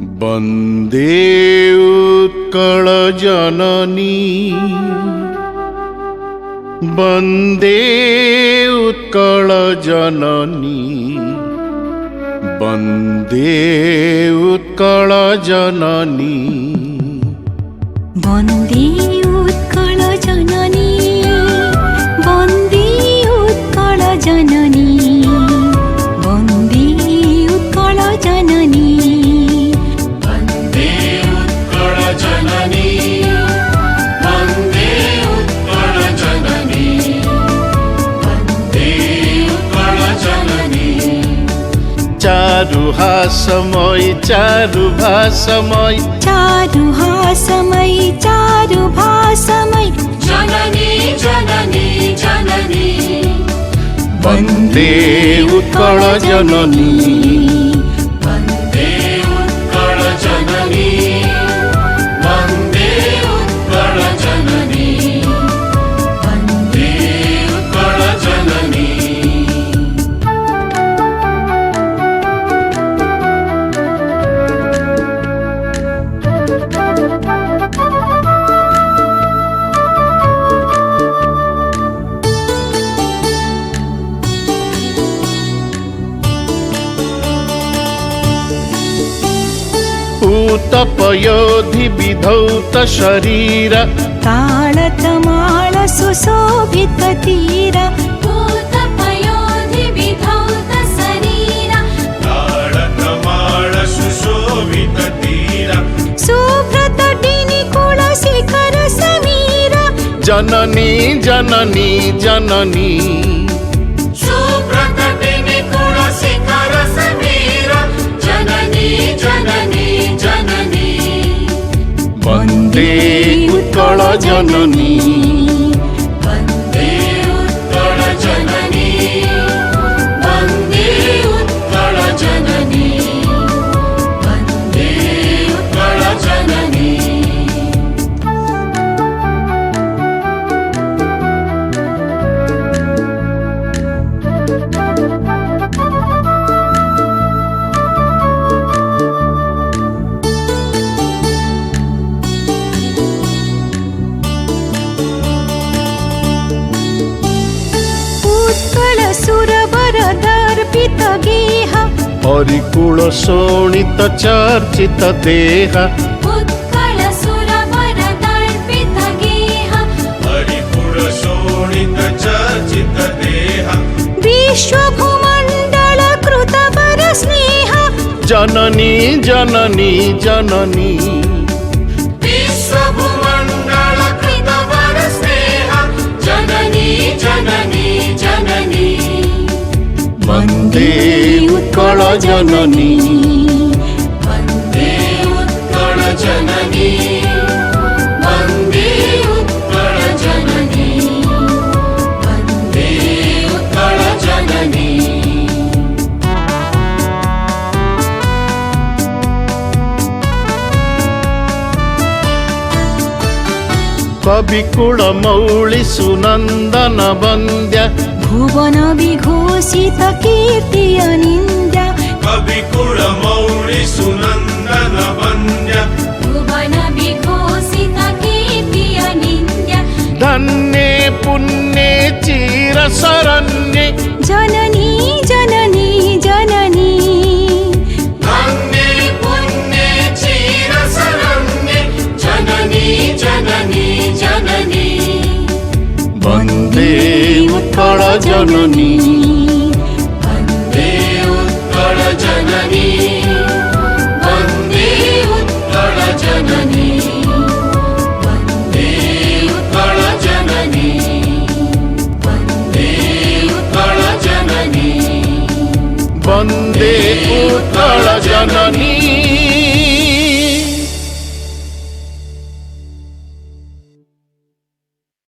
वन्दे उत्कल जननी वन्दे उत्कल जननी वन्दे उत्कल जननी वन्दे उत्कल जननी वन्दे उत्कल जननी वन्दे उत्कल जननी वन्दे उत्कल जननी वन्दे उत्कल जननी वन्दे उत्कल जननी चारुहासमय चारुभासमय चारुहासमय चारुभासमय जननी जननी जननी वन्दे उत्कल जननी वन्दे उत्कल जननी वन्दे उत्कल जननी वन्दे उत्कल जननी उत्तपयोधि विधौत शरीर ताळतमाळ सुशोभित तीर भूतपयोधि विधौत शरीर ताळतमाळ सुशोभित तीर शुभ्रतटिनि कुलशिखर समीर जननी जननी जननी शुभ्रतटिनि कुलशिखर समीर जननी जननी जननी वन्दे उत्कल जननी वन्दे उत्कल जननी वन्दे उत्कल जननी वन्दे उत्कल जननी उत्कल सुरवर दर्पित गेह हरिकुल शोणित चर्चित देह उत्कल सुरवर दर्पित गेह हरिपुर शोणित चर्चित देह विश्वभूमण्डल कृतवर स्नेह जननी जननी जननी विश्वभूमण्डल कृतवर स्नेह जननी जननी जननी वन्दे उत्कल जननी वन्दे उत्कल जननी वन्दे उत्कल जननी वन्दे उत्कल जननी कविकुल मौळि सुनन्दन वन्द्य भुवन विघोषित कीर्ति अनिन्द्य कविकुल मौळि सुनन्दन वन्द्य भुवन विघोषित कीर्ति अनिन्द्य धन्ये पुण्ये चिरशरण्ये जननी जननी जननी धन्ये पुण्ये चिरशरण्ये जननी जननी जननी वन्दे उत्कल जननी वन्दे उत्कल जननी वन्दे उत्कल जननी वन्दे उत्कल जननी वन्दे उत्कल जननी वन्दे उत्कल जननी।